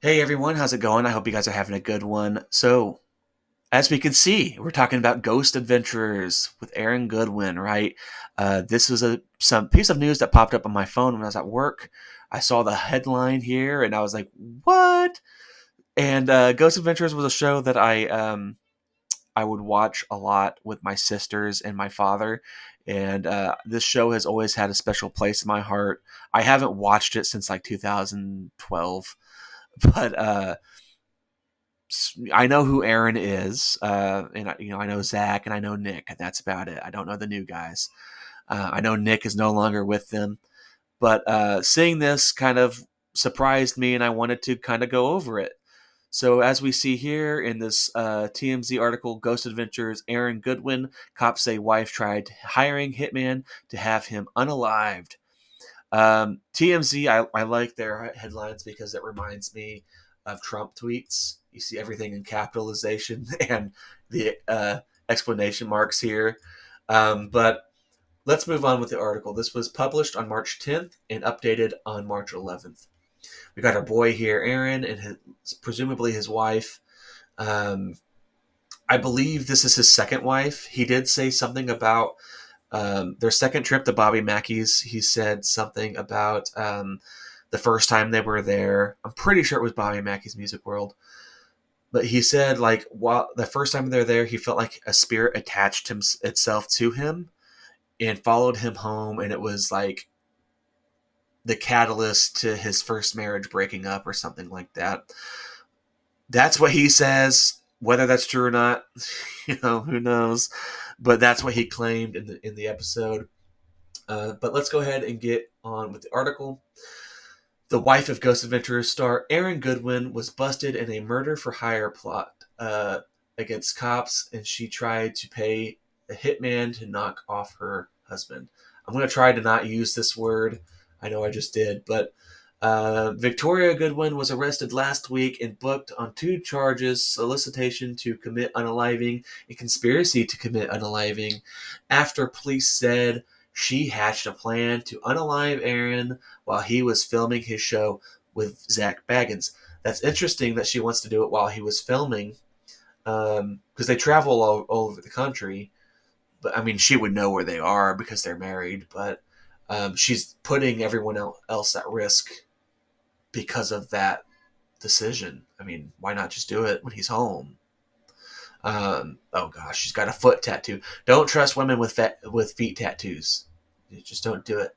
Hey everyone, how's it going? I hope you guys are having a good one. So, as we can see, we're talking about Ghost Adventurers with Aaron Goodwin, right? This was some piece of news that popped up on my phone when I was at work. I saw the headline here, and I was like, "What?" And Ghost Adventurers was a show that I would watch a lot with my sisters and my father. And this show has always had a special place in my heart. I haven't watched it since like 2012, but I know who Aaron is, and I know Zach and I know Nick. That's about it. I don't know the new guys. I know Nick is no longer with them, but seeing this kind of surprised me, and I wanted to kind of go over it. So, as we see here in this TMZ article, Ghost Adventures, Aaron Goodwin, cops say wife tried hiring hitman to have him unalived. TMZ, I like their headlines because it reminds me of Trump tweets. You see everything in capitalization and the explanation marks here. But let's move on with the article. This was published on March 10th and updated on March 11th. We got our boy here, Aaron, and presumably his wife. Um, I believe this is his second wife. He did say something about their second trip to Bobby Mackey's. He said something about the first time they were there. I'm pretty sure it was Bobby Mackey's Music World. But he said, like, while the first time they're there, he felt like a spirit attached itself to him and followed him home. And it was like the catalyst to his first marriage breaking up or something like that. That's what he says. Whether that's true or not, who knows? But that's what he claimed in the episode. But let's go ahead and get on with the article. The wife of Ghost Adventurers star Aaron Goodwin was busted in a murder for hire plot against cops, and she tried to pay a hitman to knock off her husband. I'm going to try to not use this word. I know I just did, but Victoria Goodwin was arrested last week and booked on two charges: solicitation to commit unaliving and conspiracy to commit unaliving, after police said she hatched a plan to unalive Aaron while he was filming his show with Zach Baggins. That's interesting that she wants to do it while he was filming, because they travel all over the country. But I mean, she would know where they are because they're married. But she's putting everyone else at risk because of that decision. I mean, why not just do it when he's home? Oh gosh, she's got a foot tattoo. Don't trust women with feet tattoos. You just don't do it.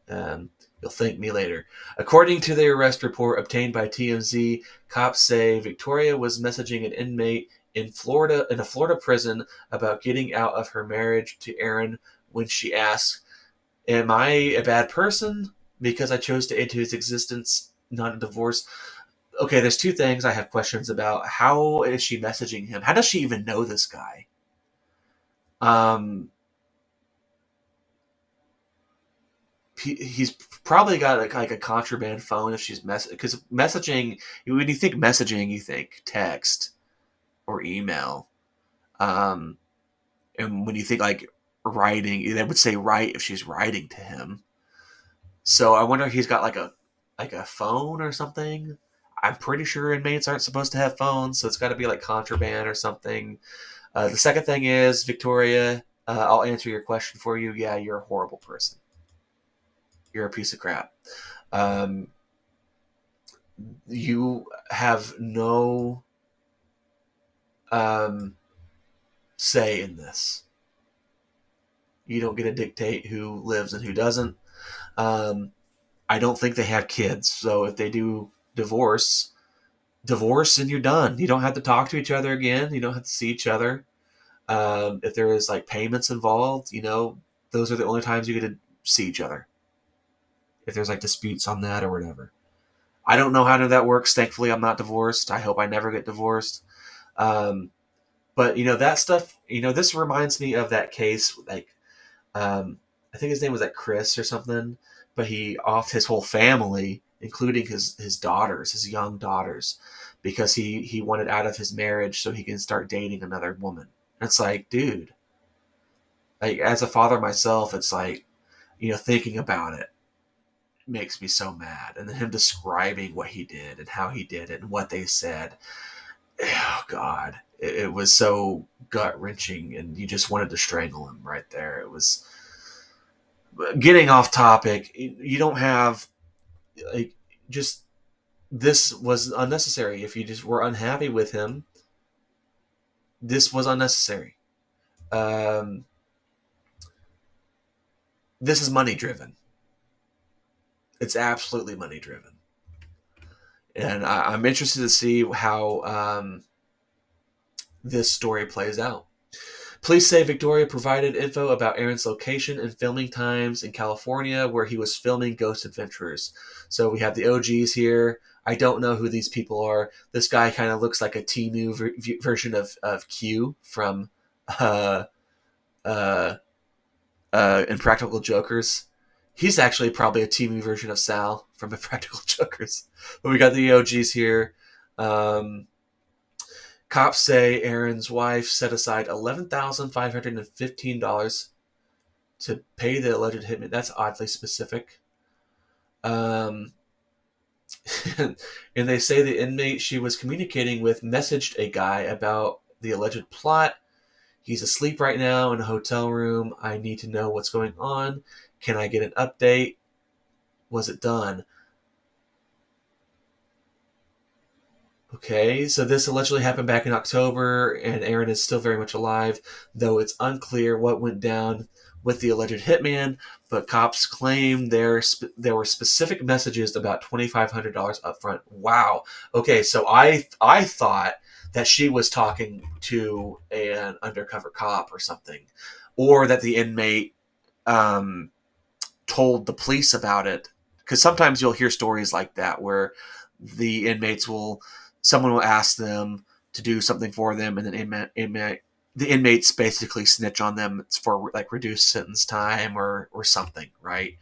You'll thank me later. According to the arrest report obtained by TMZ, cops say Victoria was messaging an inmate in a Florida prison, about getting out of her marriage to Aaron when she asked, "Am I a bad person because I chose to into his existence, not a divorce?" Okay, there's two things I have questions about. How is she messaging him? How does she even know this guy? Um, he's probably got like a contraband phone if she's because messaging. When you think messaging, you think text or email. Um, and when you think like writing, they would say write if she's writing to him. So I wonder if he's got like a phone or something. I'm pretty sure inmates aren't supposed to have phones, so it's got to be like contraband or something. The second thing is, Victoria, I'll answer your question for you. Yeah, you're a horrible person. You're a piece of crap. Um, you have no um, say in this. You don't get to dictate who lives and who doesn't. Um, I don't think they have kids, so if they do divorce, divorce and you're done. You don't have to talk to each other again. You don't have to see each other. If there is like payments involved, those are the only times you get to see each other. If there's like disputes on that or whatever. I don't know how that works. Thankfully, I'm not divorced. I hope I never get divorced. Um, but that stuff. This reminds me of that case. Like, I think his name was like Chris or something. But he offed his whole family, including his daughters, his young daughters, because he wanted out of his marriage so he can start dating another woman. It's like, dude, like as a father myself, it's like, thinking about it. makes me so mad. And then him describing what he did and how he did it and what they said. Oh God, it was so gut wrenching, and you just wanted to strangle him right there. It was getting off topic. You don't have like just this was unnecessary. If you just were unhappy with him, this was unnecessary. Um, this is money driven. It's absolutely money driven, and I'm interested to see how this story plays out. Police say Victoria provided info about Aaron's location and filming times in California, where he was filming Ghost Adventures. So we have the OGs here. I don't know who these people are. This guy kind of looks like a Timu version of Q from uh, uh, Impractical Jokers. He's actually probably a Timu version of Sal from Impractical Jokers. But we got the OGs here. Cops say Aaron's wife set aside $11,515 to pay the alleged hitman. That's oddly specific. And they say the inmate she was communicating with messaged a guy about the alleged plot. He's asleep right now in a hotel room. I need to know what's going on. Can I get an update? Was it done? Okay, so this allegedly happened back in October, and Aaron is still very much alive, though it's unclear what went down with the alleged hitman. But cops claim there were specific messages about $2,500 upfront. Wow. Okay, so I thought that she was talking to an undercover cop or something, or that the inmate um, told the police about it. Because sometimes you'll hear stories like that where the inmates will, someone will ask them to do something for them, and then the inmates basically snitch on them for like reduced sentence time or something, right?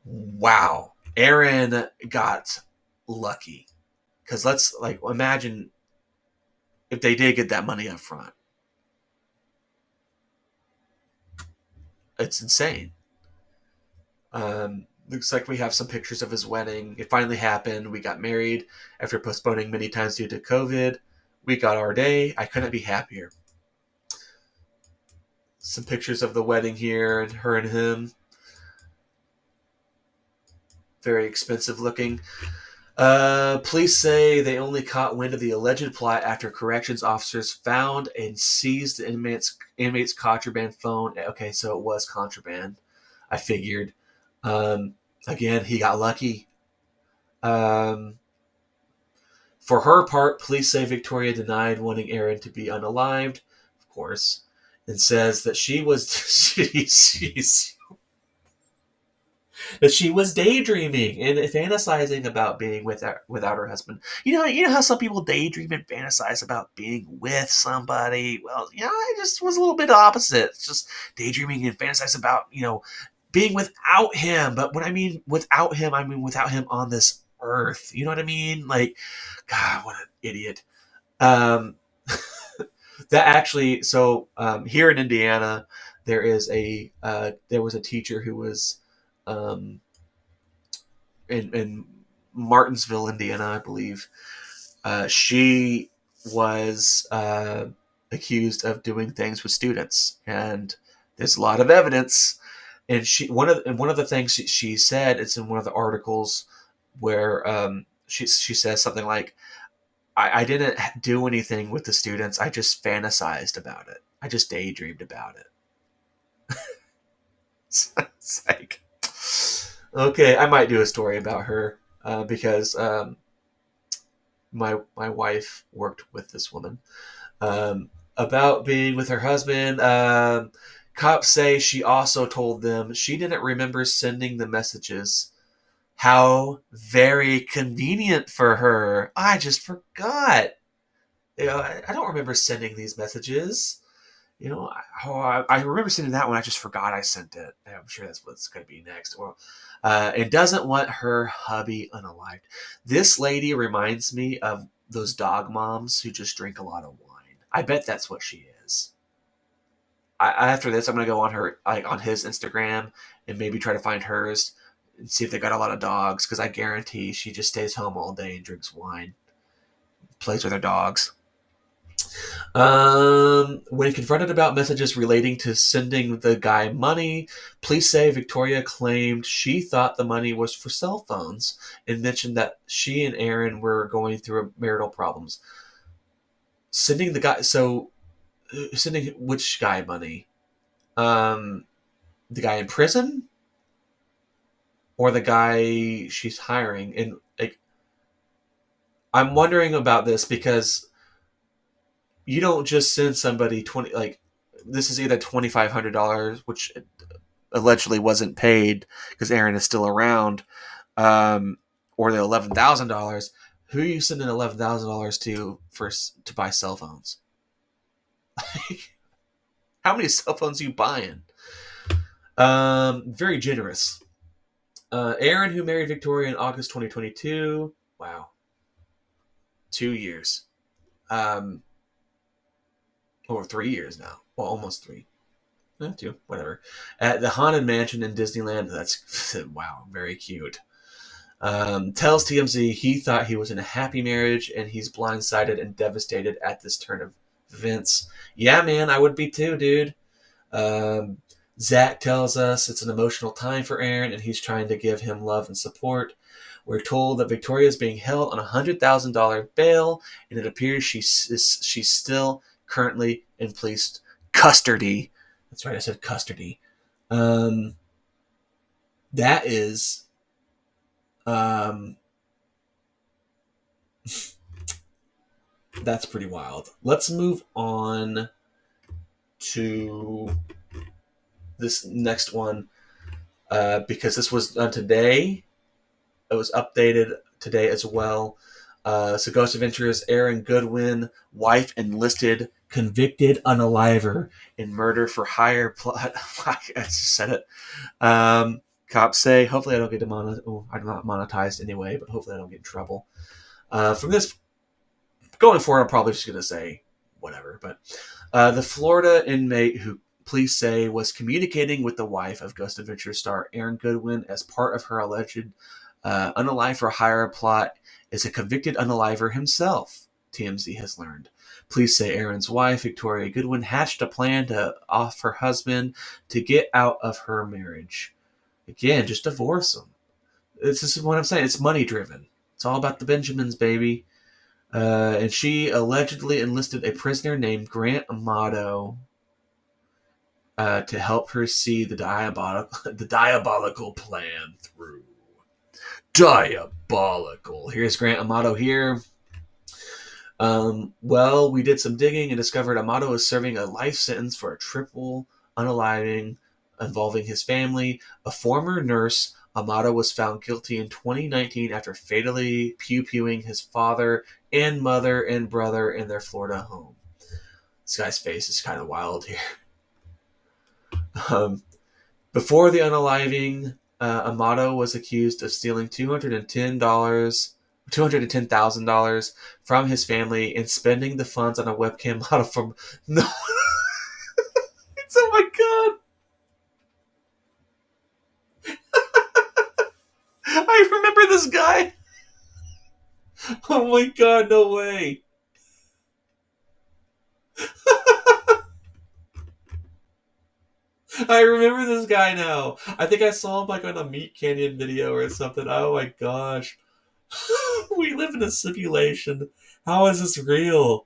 Wow, Aaron got lucky, because let's like imagine if they did get that money up front. It's insane. Looks like we have some pictures of his wedding. It finally happened. We got married after postponing many times due to COVID. We got our day. I couldn't be happier. Some pictures of the wedding here, and her and him. Very expensive looking. Police say they only caught wind of the alleged plot after corrections officers found and seized the inmate's contraband phone. Okay, so it was contraband. I figured. Again, he got lucky. Um, for her part, police say Victoria denied wanting Aaron to be unalived, of course, and says that she was that she was daydreaming and fantasizing about being without her husband. You know how some people daydream and fantasize about being with somebody. Well, I just was a little bit opposite. It's just daydreaming and fantasize about being without him. But when I mean without him, I mean without him on this earth. You know what I mean? Like, God, what an idiot. Um, that actually, so here in Indiana, there was a teacher who was in Martinsville, Indiana, I believe. She was accused of doing things with students, and there's a lot of evidence. And one of the things she said, it's in one of the articles where she says something like, I didn't do anything with the students. I just fantasized about it. I just daydreamed about it. It's like, okay, I might do a story about her because my wife worked with this woman about being with her husband. Cops say she also told them she didn't remember sending the messages. How very convenient for her. I just forgot. I don't remember sending these messages. I remember sending that one. I just forgot I sent it. I'm sure that's what's going to be next. Well, and doesn't want her hubby unalived. This lady reminds me of those dog moms who just drink a lot of wine. I bet that's what she is. After this, I'm going to go on on his Instagram and maybe try to find hers. and see if they got a lot of dogs, because I guarantee she just stays home all day and drinks wine, plays with her dogs. When confronted about messages relating to sending the guy money, police say Victoria claimed she thought the money was for cell phones and mentioned that she and Aaron were going through marital problems. Sending the guy, so sending which guy money? The guy in prison, or the guy she's hiring? And like, I'm wondering about this because you don't just send somebody 20, like, this is either $2,500, which allegedly wasn't paid because Aaron is still around, or the $11,000. Who are you sending $11,000 to buy cell phones? How many cell phones are you buying? Very generous. Aaron, who married Victoria in August 2022. Wow. 2 years. Or 3 years now. Well, almost 3. 2, whatever. At the Haunted Mansion in Disneyland. That's, wow, very cute. Tells TMZ he thought he was in a happy marriage, and he's blindsided and devastated at this turn of events. Yeah, man, I would be too, dude. Zach tells us it's an emotional time for Aaron, and he's trying to give him love and support. We're told that Victoria is being held on a $100,000 bail, and it appears she's still currently in police custody. That's right, I said custody. That is, that's pretty wild. Let's move on to this next one, because this was done today. It was updated today as well. So Ghost Adventures, Aaron Goodwin, wife enlisted, convicted unaliver in murder for hire plot. I just said it. Cops say, hopefully I don't get demonetized. Oh, I'm not monetized anyway, but hopefully I don't get in trouble. From this, going forward, I'm probably just going to say whatever. But the Florida inmate who police say was communicating with the wife of Ghost Adventures star Aaron Goodwin as part of her alleged unalive for hire plot is a convicted unaliver himself, TMZ has learned. Police say Aaron's wife, Victoria Goodwin, hatched a plan to off her husband to get out of her marriage. Again, just divorce him. This is what I'm saying. It's money driven. It's all about the Benjamins, baby. And she allegedly enlisted a prisoner named Grant Amato to help her see the diabolical plan through. Diabolical. Here's Grant Amato here. Well, we did some digging and discovered Amato is serving a life sentence for a triple unaliving involving his family. A former nurse, Amato was found guilty in 2019 after fatally pew-pewing his father and mother and brother in their Florida home. This guy's face is kind of wild here. Before the unaliving, Amato was accused of stealing $210,000 from his family and spending the funds on a webcam model from. No, it's, oh my god! I remember this guy. Oh my god! No way! I remember this guy now. I think I saw him like on a Meat Canyon video or something. Oh my gosh. We live in a simulation. How is this real?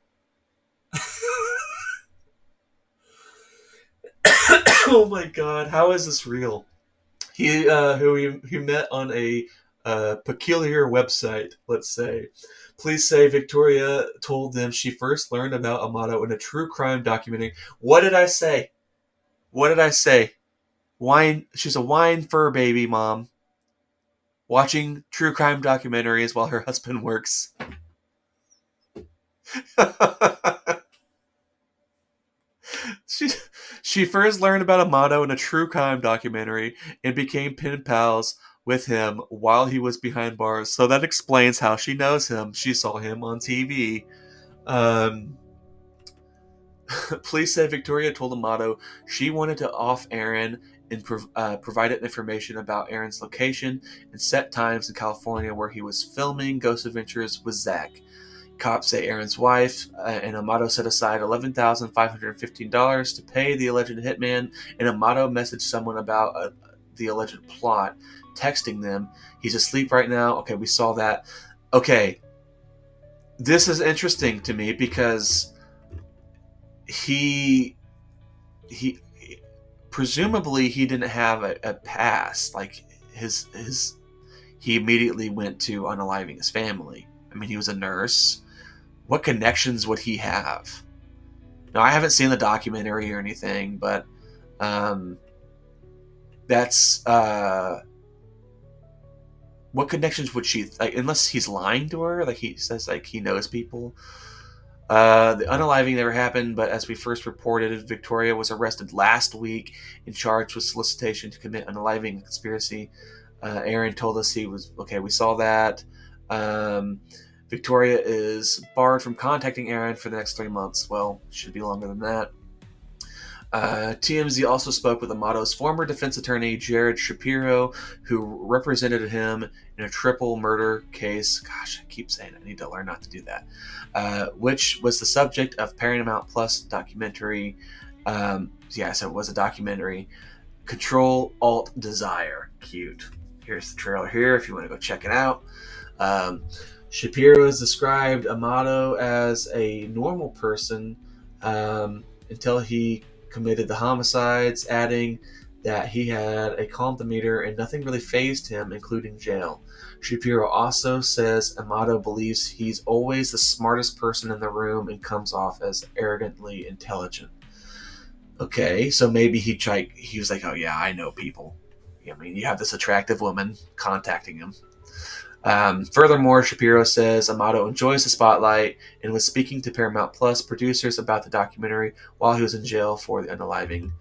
Oh my god, how is this real? Who he met on a peculiar website, let's say. Police say Victoria told them she first learned about Amato in a true crime documentary. What did I say? What did I say? Wine. She's a wine fur baby mom, watching true crime documentaries while her husband works. She first learned about Amato in a true crime documentary and became pen pals with him while he was behind bars. So that explains how she knows him. She saw him on TV. Police said Victoria told Amato she wanted to off Aaron and provided information about Aaron's location and set times in California where he was filming Ghost Adventures with Zach. Cops say Aaron's wife and Amato set aside $11,515 to pay the alleged hitman, and Amato messaged someone about the alleged plot, texting them, "He's asleep right now." Okay, we saw that. Okay, this is interesting to me because he presumably he didn't have a past. Like he immediately went to unaliving his family. I mean, he was a nurse. What connections would he have? Now, I haven't seen the documentary or anything, but that's what connections would she like? Unless he's lying to her, like he says, like he knows people. The unaliving never happened, but as we first reported, Victoria was arrested last week and charged with solicitation to commit unaliving conspiracy. Aaron told us he was okay. We saw that. Victoria is barred from contacting Aaron for the next 3 months. Well, should be longer than that. TMZ also spoke with Amato's former defense attorney, Jared Shapiro, who represented him in a triple murder case. Gosh, I keep saying it. I need to learn not to do that. Which was the subject of Paramount Plus documentary. So it was a documentary. Control, Alt, Desire. Cute. Here's the trailer here if you want to go check it out. Shapiro has described Amato as a normal person until he committed the homicides, adding that he had a calm demeanor and nothing really fazed him, including jail. Shapiro also says Amato believes he's always the smartest person in the room and comes off as arrogantly intelligent. Okay, so maybe he was like, oh yeah, I know people. I mean, you have this attractive woman contacting him. Furthermore, Shapiro says Amato enjoys the spotlight and was speaking to Paramount Plus producers about the documentary while he was in jail for the unaliving.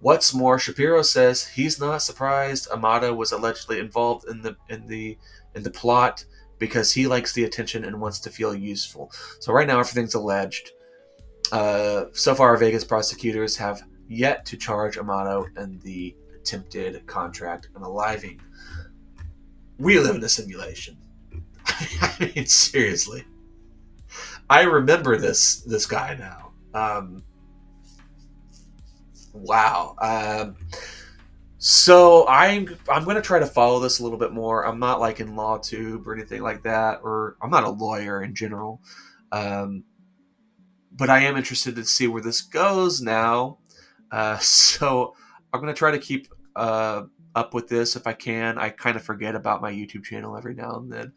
What's more, Shapiro says he's not surprised Amato was allegedly involved in the plot because he likes the attention and wants to feel useful. So right now everything's alleged. So far, Vegas prosecutors have yet to charge Amato in the attempted contract unaliving. We live in a simulation. I mean, seriously. I remember this guy now. Wow. So I'm going to try to follow this a little bit more. I'm not like in LawTube or anything like that, or I'm not a lawyer in general. But I am interested to see where this goes now. So I'm going to try to keep up with this if I can. I kind of forget about my YouTube channel every now and then.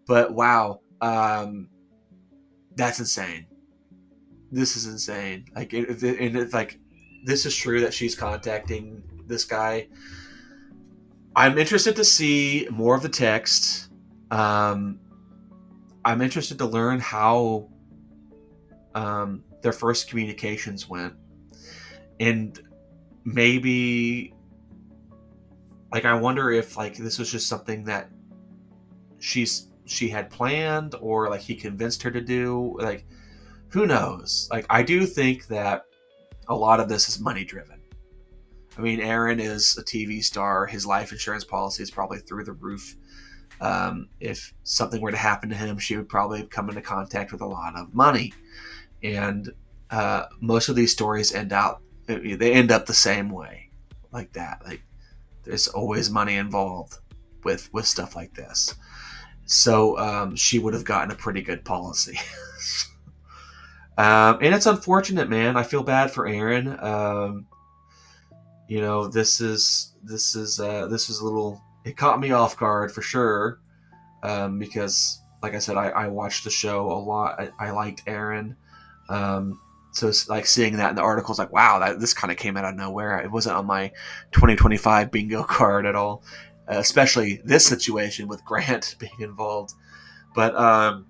But wow, that's insane. This is insane. Like, like this is true that she's contacting this guy. I'm interested to see more of the text. I'm interested to learn how their first communications went, and maybe like I wonder if like this was just something that she had planned, or like he convinced her to do. Like, who knows? Like, I do think that a lot of this is money driven. I mean, Aaron is a TV star. His life insurance policy is probably through the roof. If something were to happen to him, she would probably come into contact with a lot of money. And most of these stories end up the same way, like that. Like, there's always money involved with stuff like this. So she would have gotten a pretty good policy. And it's unfortunate, man. I feel bad for Aaron. This is a little. It caught me off guard for sure, because, like I said, I watched the show a lot. I liked Aaron. So it's like seeing that in the articles, like, wow, this kind of came out of nowhere. It wasn't on my 2025 bingo card at all, especially this situation with Grant being involved. But I'm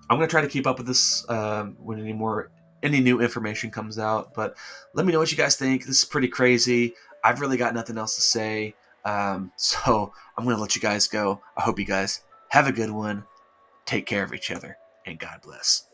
going to try to keep up with this when any new information comes out. But let me know what you guys think. This is pretty crazy. I've really got nothing else to say. So I'm going to let you guys go. I hope you guys have a good one. Take care of each other, and God bless.